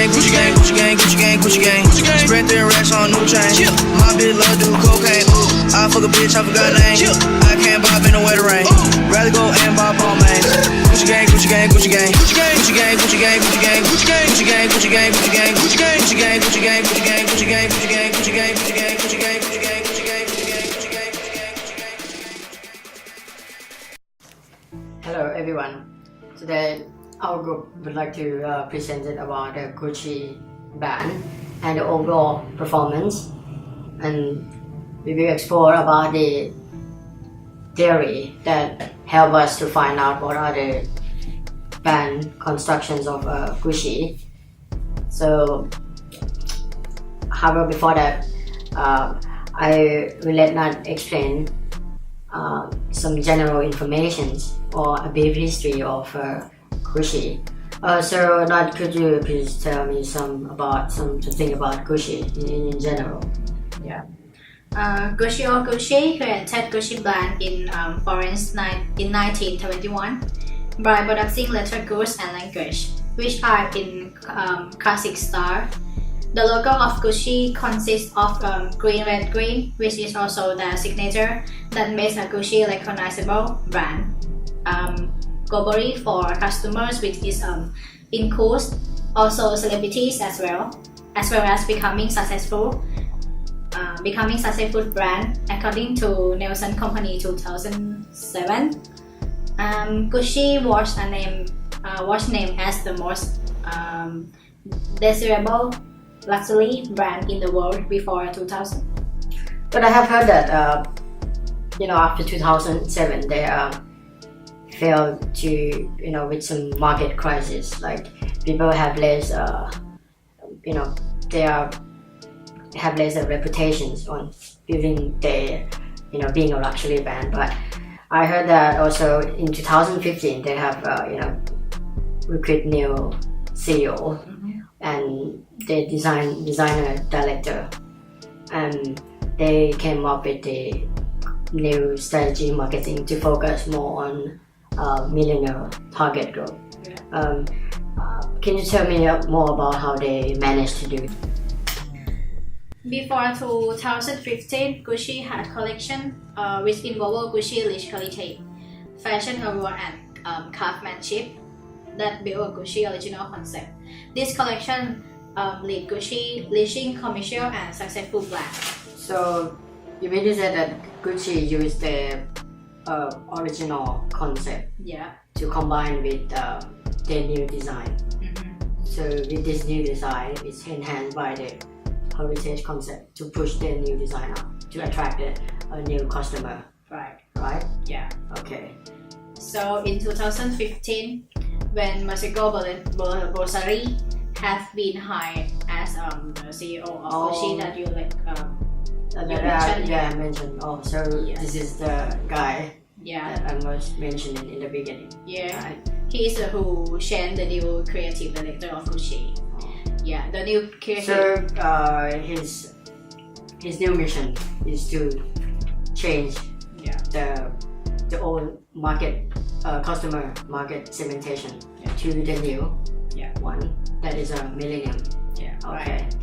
Gucci gang, Gucci gang, Gucci gang, Gucci gang. Spread their racks on new chain. My bitch love do cocaine. I fuck a bitch, I forgot name. I can't bob in the weather rain. Rather go and buy ball mains. Gucci gang, Gucci gang, Gucci gang. Gucci gang, Gucci gang, Gucci gang, Gucci gang. Gucci gang, Gucci gang, Gucci gang, Gucci gang. Gucci gang, Gucci gang, Gucci gang, Gucci gang, Gucci gang, Gucci gang, Gucci gang, Gucci gang, Gucci gang, Gucci gang, Gucci gang, Gucci gang, Gucci gang, Gucci gang. Hello everyone. Today our group would like to present about the Gucci band and the overall performance, and we will explore about the theory that help us to find out what are the band constructions of Gucci. So, however, before that, I will let Nat explain some general information or a brief history of Gucci. So Nat, could you please tell me something about Gucci in general? Yeah. Gucci created Gucci brand in Florence in 1921 by producing leather goods and language, which are in classic style. The logo of Gucci consists of green, red, green, which is also the signature that makes a Gucci recognizable brand globally for customers, which is includes also celebrities as well as becoming successful brand according to Nielsen Company 2007. Gucci was named as the most desirable luxury brand in the world before 2000. But I have heard that after 2007 they failed to with some market crisis, like people have less they have less reputations on building their being a luxury brand. But I heard that also in 2015 they have recruit new CEO and the designer director, and they came up with the new strategy marketing to focus more on millionaire target group. Can you tell me more about how they managed to do it? Before 2015, Gucci had a collection which involved Gucci rich quality, fashion award and craftsmanship that built Gucci original concept. This collection led Gucci reaching commercial and successful brand. So you mean to say that Gucci used the original concept to combine with their new design. So with this new design, it's enhanced by the heritage concept to push their new design up to attract a new customer. Right? Yeah. Okay. So in 2015, when Masego Borsari has been hired as the CEO of Gucci that you mentioned. I mentioned. Oh, so this is the guy that I was mentioning in the beginning. Yeah. Right? He is who changed the new creative director of Gucci. Yeah, the new creative. So his new mission is to change the old market customer market segmentation to the new one that is a millennium. Yeah. Okay. Right.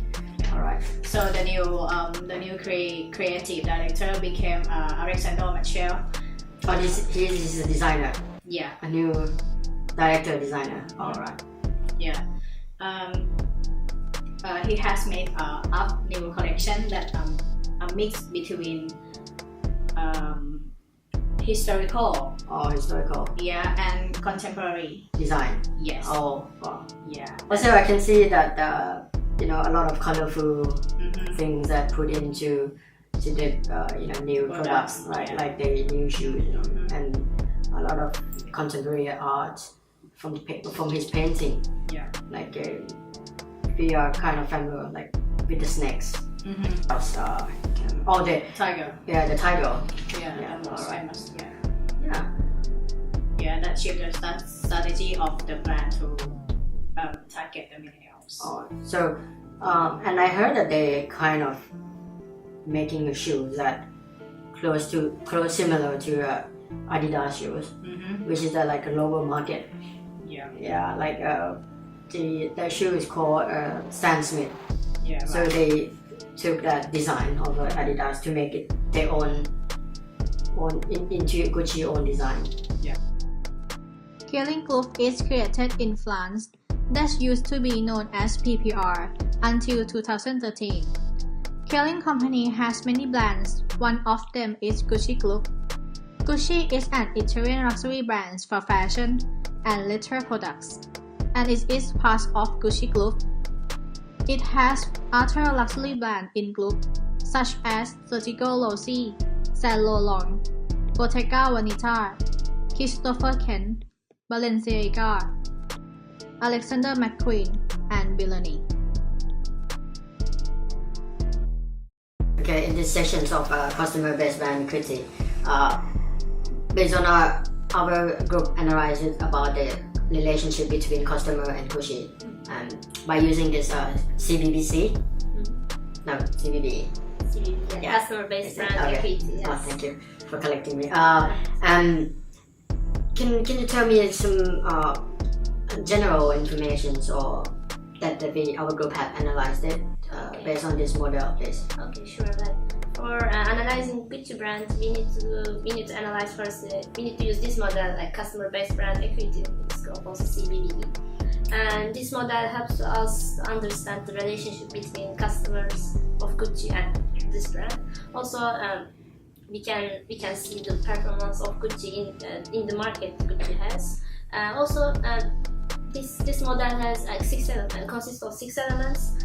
All right. So the new creative director became Alexander Mitchell. Oh, he is a designer. Yeah. A new director designer. All right. Yeah. He has made a new collection that a mix between historical. Oh, historical. Yeah, and contemporary design. Yes. Oh, wow. Yeah. Also, I can see that a lot of colorful things that put into the new products, right? Like the new shoes and a lot of contemporary art from his painting. Yeah. Like we are kind of familiar like with the snakes. The tiger. Yeah, the tiger. Yeah. Most famous. Yeah. Yeah, that shows the strategy of the brand to target the millennials. Oh, so and I heard that they kind of making a shoes that close similar to Adidas shoes, which is like a global market. Yeah, like the shoe is called Stan Smith. Yeah, So they took that design of Adidas to make it their own into Gucci own design. Kering Group is created in France that used to be known as PPR until 2013. Kering Company has many brands. One of them is Gucci Group. Gucci is an Italian luxury brand for fashion and leather products, and it is part of Gucci Group. It has other luxury brands in group, such as Sergio Rossi, Saint Laurent, Bottega Veneta, Christopher Kent, Balenciaga, Alexander McQueen, and Billani. Okay, in this sections of customer-based brand critique, based on our group analysis about the relationship between customer and Gucci, by using this CBBC, no CBB. Yeah. Customer-based brand Okay. equity. Yes. Oh, thank you for collecting me. Can you tell me some general informations or that our group have analyzed it based on this model, please? Okay, sure. But for analyzing Gucci brand, we need to analyze first. We need to use this model like customer-based brand equity. It's called also CBBE. And this model helps us understand the relationship between customers of Gucci and this brand. Also, we can see the performance of Gucci in the market Gucci has. Also, this model has consists of 6 elements: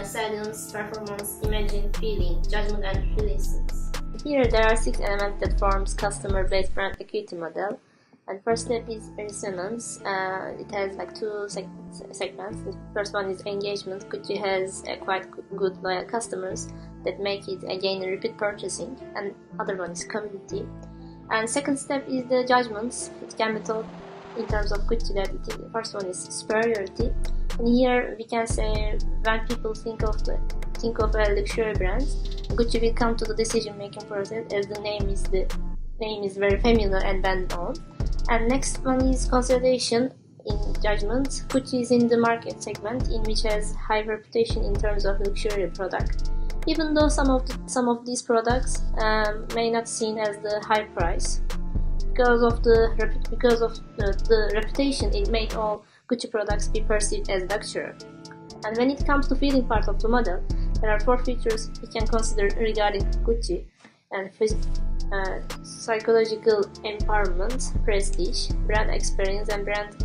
salience, performance, imagine, feeling, judgment, and releases. Here there are 6 elements that forms customer-based brand equity model. And first step is resonance. It has like 2 segments. The first one is engagement. Gucci has quite good loyal customers that make it again repeat purchasing. And other one is community. And second step is the judgments. It can be told in terms of Gucci that the first one is superiority. And here we can say when people think of a luxury brand, Gucci will come to the decision making process as the name is very familiar and well known. And next one is consolidation in judgment. Gucci is in the market segment in which has high reputation in terms of luxury product. Even though some of these products may not seen as the high price, because of the reputation, it made all Gucci products be perceived as luxury. And when it comes to feeling part of the model, there are 4 features we can consider regarding Gucci: and psychological empowerment, prestige, brand experience, and brand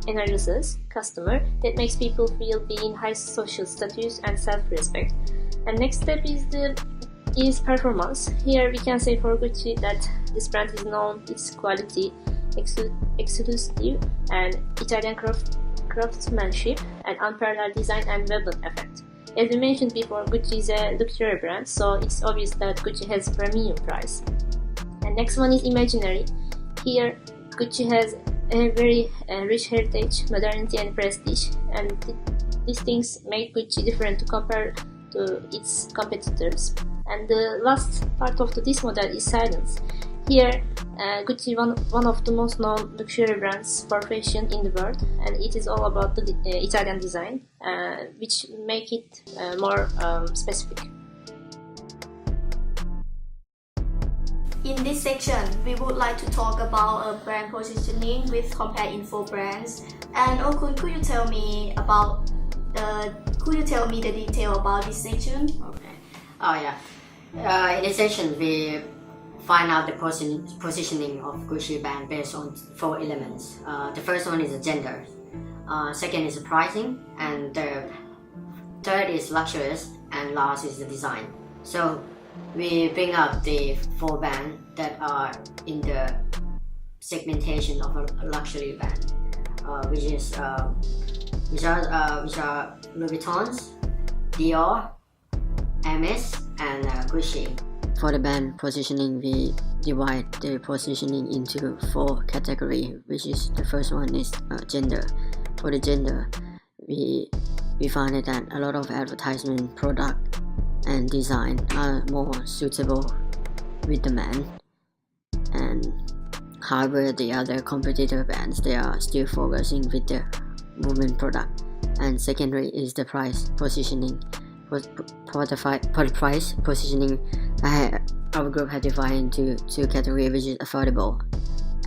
energizes customer that makes people feel being high social status and self-respect. And next step is performance. Here we can say for Gucci that this brand is known its quality, exclusive and Italian craftsmanship, and unparalleled design and weapon effect. As we mentioned before, Gucci is a luxury brand, so it's obvious that Gucci has premium price. And next one is imaginary. Here, Gucci has a very rich heritage, modernity, and prestige, and these things make Gucci different to compare to its competitors. And the last part of this model is silence. Here, Gucci is one of the most known luxury brands for fashion in the world, and it is all about the Italian design, which make it more specific. In this section, we would like to talk about brand positioning with compare info brands. And could you tell me the detail about this section? Okay. Oh yeah. In this section, we find out the positioning of Gucci brand based on 4 elements. The first one is the gender. Second is the pricing, and the third is luxurious, and last is the design. So we bring up the 4 brands that are in the segmentation of a luxury brand, which are Louis Vuitton's, Dior, Hermes, and Gucci. For the brand positioning, we divide the positioning into 4 categories, which is the first one is gender. For the gender, we find that a lot of advertisement, product, and design are more suitable with the man. And however, the other competitor brands, they are still focusing with the women product. And secondary is the price positioning. For the price positioning, our group has divided into two categories, which is affordable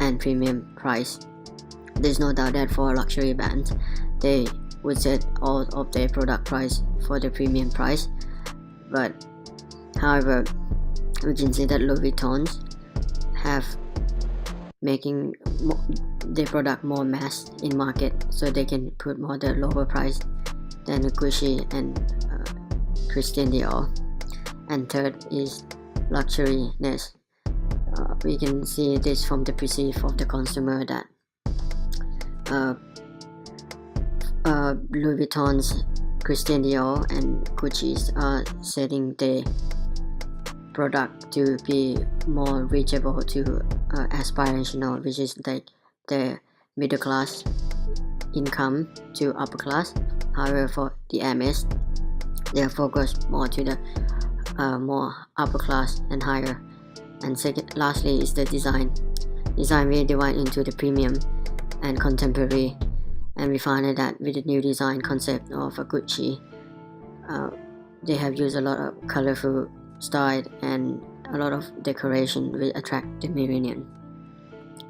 and premium price. There's no doubt that for luxury brands, they would set all of their product price for the premium price. But however, we can see that Louis Vuitton have making their product more mass in market, so they can put more the lower price than Gucci and Christian Dior. And third is luxuryness. We can see this from the perceive of the consumer that Louis Vuitton's, Christian Dior and Gucci's are setting their product to be more reachable to aspirational, which is like the middle class income to upper class. However, for the Hermes, they are focused more to the more upper class and higher. And lastly is the design. Design we divide into the premium and contemporary, and we found that with the new design concept of a Gucci, they have used a lot of colorful style and a lot of decoration will attract the millennial.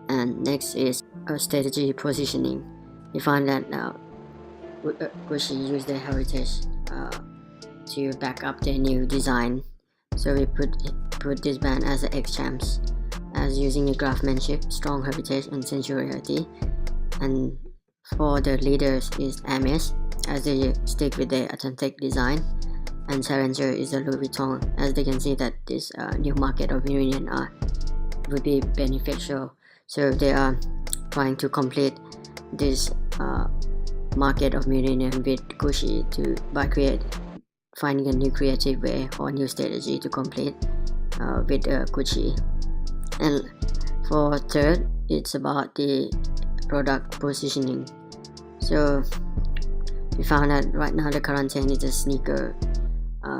And next is a strategy positioning. We find that Gucci use their heritage to back up their new design. So we put this brand as an ex-champs, as using the craftsmanship, strong heritage and sensuality. And for the leaders is Hermes, as they stick with their authentic design, and Challenger is the Louis Vuitton, as they can see that this new market of millennial would be beneficial. So they are trying to complete this market of millennial with Gucci by finding a new creative way or new strategy to complete with Gucci. And for third, it's about the product positioning. So we found that right now the current trend is a sneaker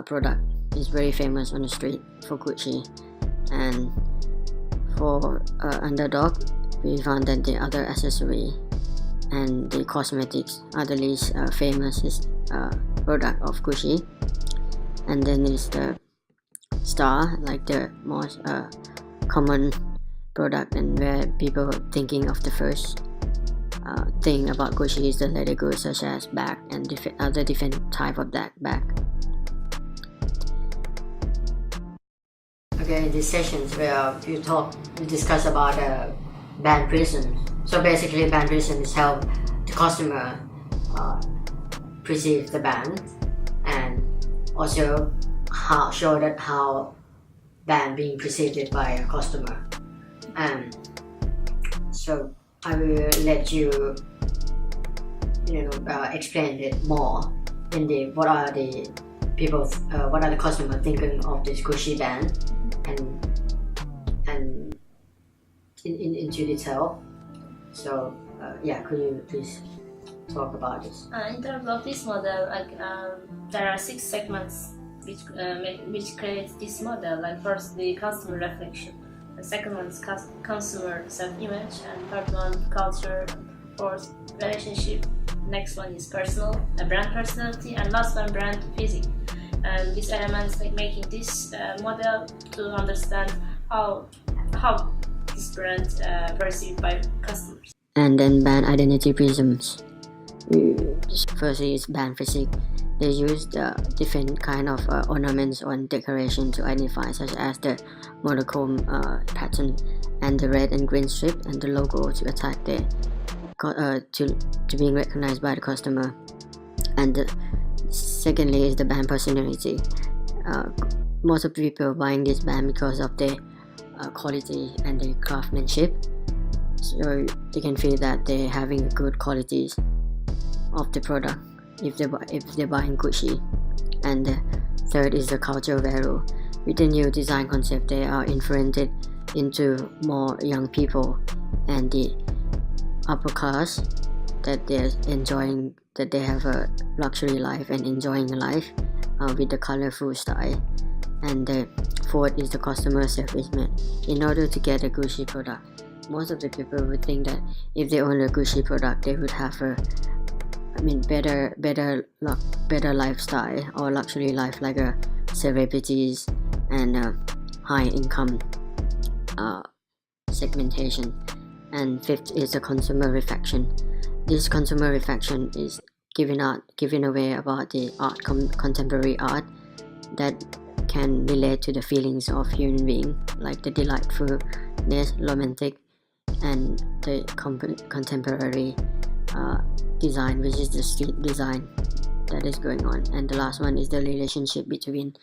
product. It's very famous on the street for Gucci. And for underdog, we found that the other accessory and the cosmetics are the least famous product of Gucci. And then is the star, like the most common product, and where people thinking of the first thing about Gucci is the leather goods such as bag and other different type of that bag. Okay, in these sessions where we discuss about band prism. So basically, band prism is how the customer perceive the band, and also show that how band being perceived by a customer. And so I will let you explain it more in the what are the customer thinking of this Gucci band, and into detail. So could you please talk about this? In terms of this model, there are 6 segments which create this model. Like first, the customer reflection. The second one is consumer self-image, and third one culture, fourth relationship. Next one is brand personality, and last one brand physique. And these elements making this model to understand how this brand perceived by customers. And then band identity prisms. Firstly is band physique. They use different kind of ornaments or decoration to identify, such as the monochrome pattern and the red and green strip and the logo to attack to being recognized by the customer. And secondly is the band personality. Most of the people buying this band because of their quality and their craftsmanship, so they can feel that they're having good qualities of the product if they're buying Gucci. And the third is the cultural value. With the new design concept, they are influenced into more young people and the upper class, that they're enjoying, that they have a luxury life and enjoying life with the colorful style. And the fourth is the customer self-image. In order to get a Gucci product, most of the people would think that if they own a Gucci product, they would have a better lifestyle or luxury life, like celebrities and high income segmentation. And fifth is a consumer reflection. This consumer reflection is giving away about the contemporary art that can relate to the feelings of human being, like the delightfulness, romantic, and the contemporary design, which is the street design that is going on. And the last one is the relationship between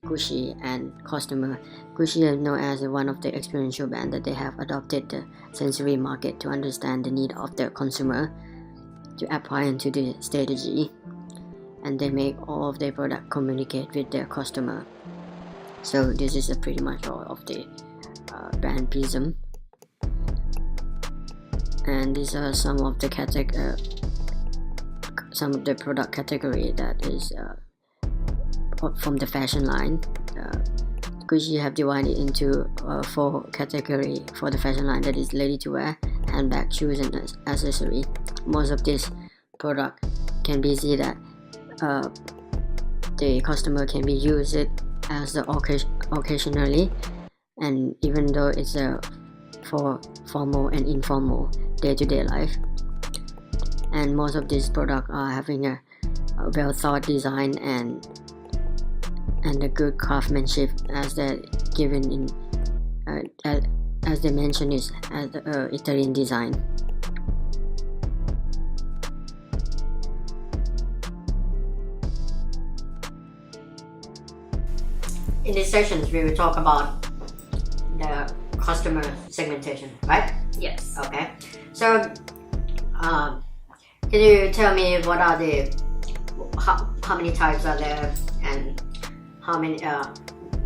Gucci and customer. Gucci is known as one of the experiential brands that they have adopted the sensory market to understand the need of the consumer to apply into the strategy, and they make all of their product communicate with their customer. So this is pretty much all of the brand prism, and these are some of the product category that is from the fashion line. Gucci have divided into 4 category for the fashion line, that is ready to wear, handbag, shoes, and accessory. Most of this product can be seen that the customer can be used it as occasionally, and even though it's for formal and informal day-to-day life. And most of these products are having a well thought design and a good craftsmanship, as they're given in as they mention is as Italian design. In these sessions, we will talk about the customer segmentation, right? Yes. Okay. So, can you tell me what are how many types are there, and how many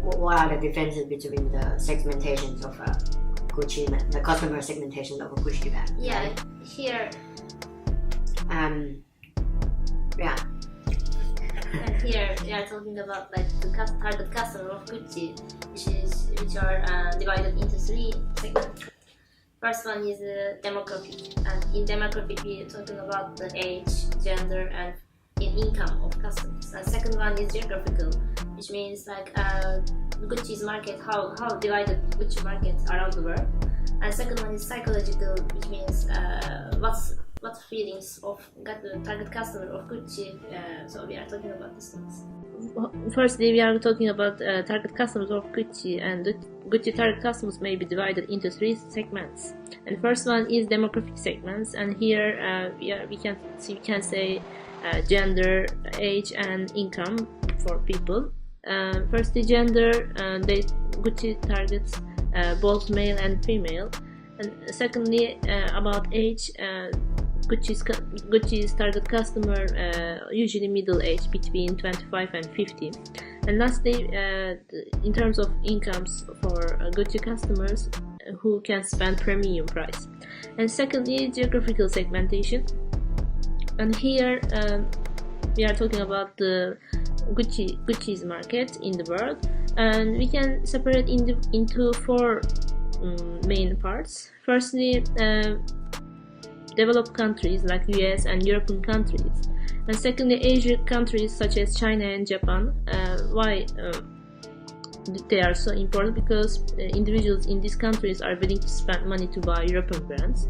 what are the differences between the segmentations of Gucci, the customer segmentation of a Gucci bag? Yeah. Right? Here. Yeah. And here we are talking about like the target customer of Gucci, which are divided into 3 segments. First one is demographic, and in demographic we are talking about the age, gender, and income of customers. And second one is geographical, which means like Gucci's market, how divided Gucci market around the world. And second one is psychological, which means what feelings of the target customer of Gucci. So we are talking about these things. Firstly, we are talking about target customers of Gucci, and the Gucci target customers may be divided into 3 segments. And first one is demographic segments, and here we can say gender, age, and income for people. Firstly, gender, Gucci targets both male and female. And secondly, about age, Gucci's target customer usually middle age, between 25 and 50. And lastly, in terms of incomes for Gucci customers who can spend premium price. And secondly, geographical segmentation. And here we are talking about the Gucci's market in the world, and we can separate into 4 main parts. Firstly, developed countries like US and European countries, and secondly, Asian countries such as China and Japan. Why they are so important? Because individuals in these countries are willing to spend money to buy European brands.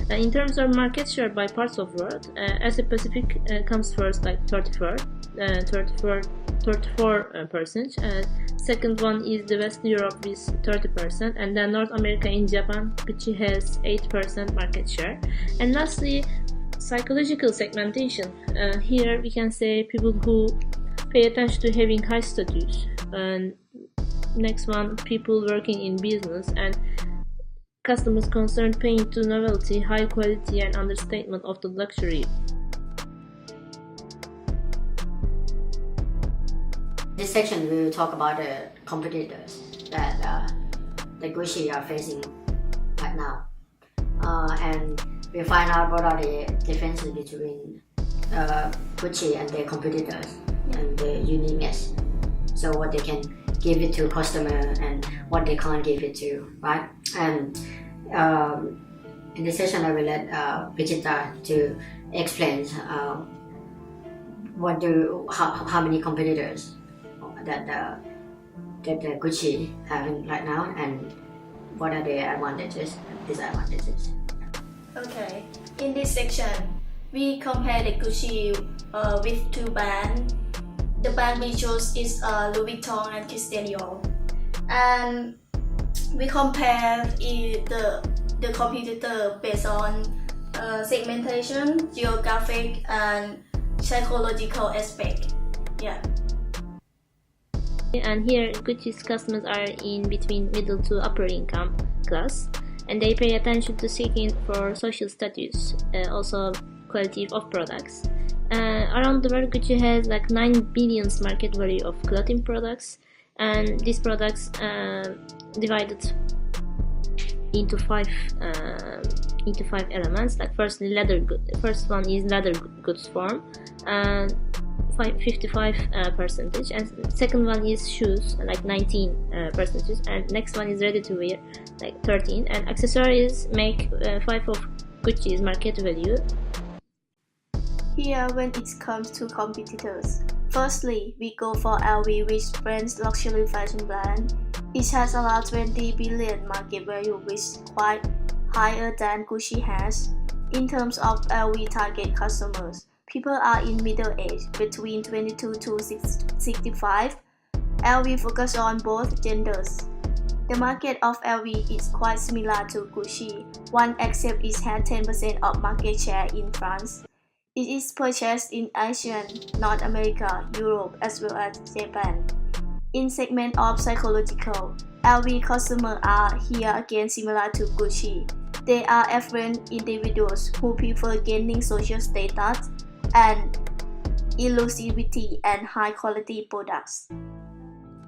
In terms of market share by parts of world, Asia Pacific comes first, like 34%. Second one is the West Europe with 30%, and then North America and Japan, Gucci has 8% market share. And lastly, psychological segmentation. Here we can say people who pay attention to having high status. And next one, people working in business, and customers concerned paying to novelty, high quality, and understatement of the luxury. This section we will talk about the competitors that the Gucci are facing right now, and we'll find out what are the differences between Gucci and their competitors and the uniqueness. So what they can give it to customer and what they can't give it to, right? And in this session, I will let Vichita to explain how many competitors that Gucci having right now, and what are their advantages and disadvantages. Okay, in this section, we compare the Gucci with two brands. The brand we chose is Louis Vuitton and Christian Dior, and we compare the competitor based on segmentation, geographic, and psychological aspect. Yeah. And here Gucci's customers are in between middle to upper income class, and they pay attention to seeking for social status, also quality of products. Around the world, Gucci has like 9 billion market value of clothing products, and these products divided into five elements. Like first one is leather goods form, and 55%, and second one is shoes, like 19%, and next one is ready to wear, like 13%, and accessories make 5 of Gucci's market value. Here, when it comes to competitors, firstly, we go for LV, which brand's luxury fashion brand. It has around 20 billion market value, which is quite higher than Gucci has. In terms of LV target customers, people are in middle age, between 22 to 65. LV focus on both genders. The market of LV is quite similar to Gucci, one except it has 10% of market share in France. It is purchased in Asia, North America, Europe, as well as Japan. In segment of psychological, LV customers are here again similar to Gucci. They are affluent individuals who prefer gaining social status and exclusivity and high-quality products.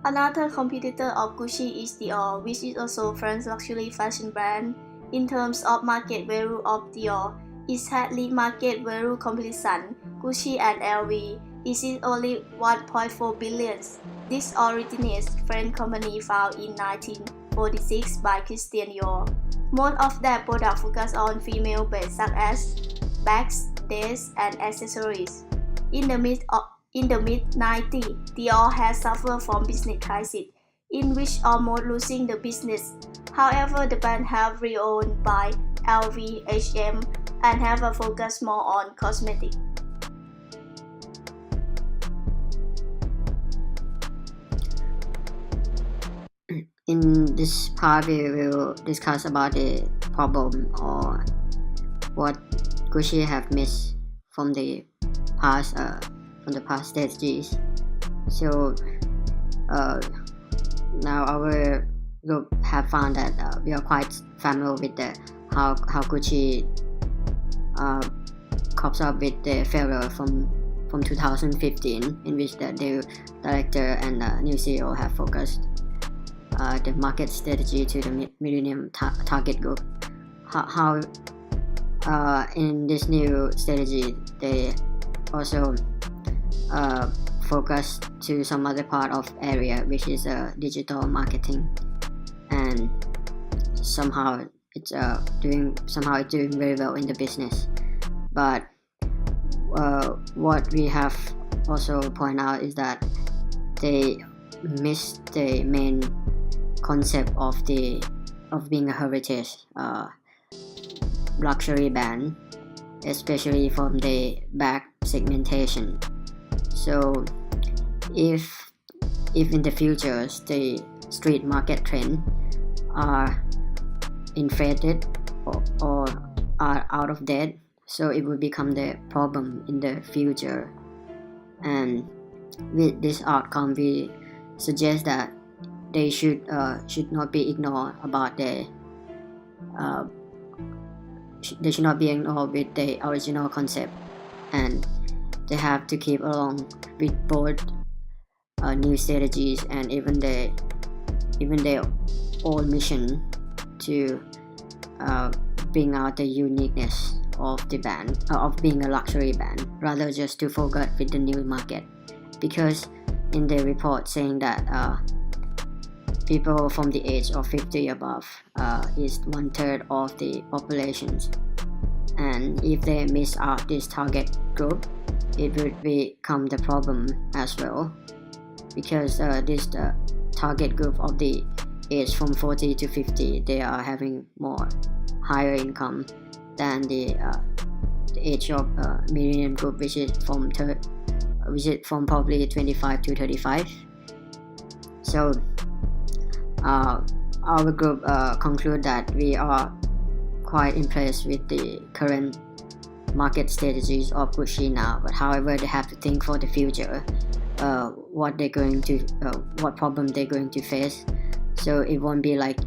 Another competitor of Gucci is Dior, which is also France's luxury fashion brand. In terms of market value of Dior, it has lead market value comparison. Gucci and LV is only 1.4 billion. This originates French company founded in 1946 by Christian Dior. Most of their products focus on female brands such as bags, dress, and accessories. In the mid-90s, Dior has suffered from business crisis, in which almost losing the business. However, the brand have reowned by LVMH and have a focus more on cosmetics. In this part, we will discuss about the problem or what Gucci have missed from the past strategies. So now our group have found that we are quite familiar with how Gucci comes up with the failure from 2015, in which the new director and new CEO have focused the market strategy to the millennium target group. How in this new strategy they also focus to some other part of area, which is digital marketing, and somehow it's doing very well in the business. But what we have also point out is that they missed the main concept of being a heritage luxury brand, especially from the bag segmentation. So if in the future the street market trend are inflated or are out of date, so it will become the problem in the future. And with this outcome, we suggest that they should not be ignored about they should not be ignored with the original concept, and they have to keep along with both new strategies and even their old mission to bring out the uniqueness of the band, of being a luxury band, rather just to focus with the new market. Because in the report saying that people from the age of 50 above is 1/3 of the population, and if they miss out this target group, it would become the problem as well, because this target group of the age from 40 to 50, they are having more higher income than the age of millennium group, which is from probably 25 to 35. So our group conclude that we are quite impressed with the current market strategies of Gucci now, but however they have to think for the future, what problem they're going to face, so it won't be like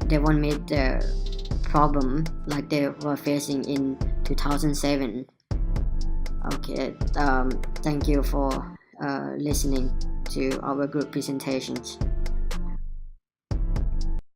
they won't meet the problem like they were facing in 2007. Okay, thank you for listening to our group presentations.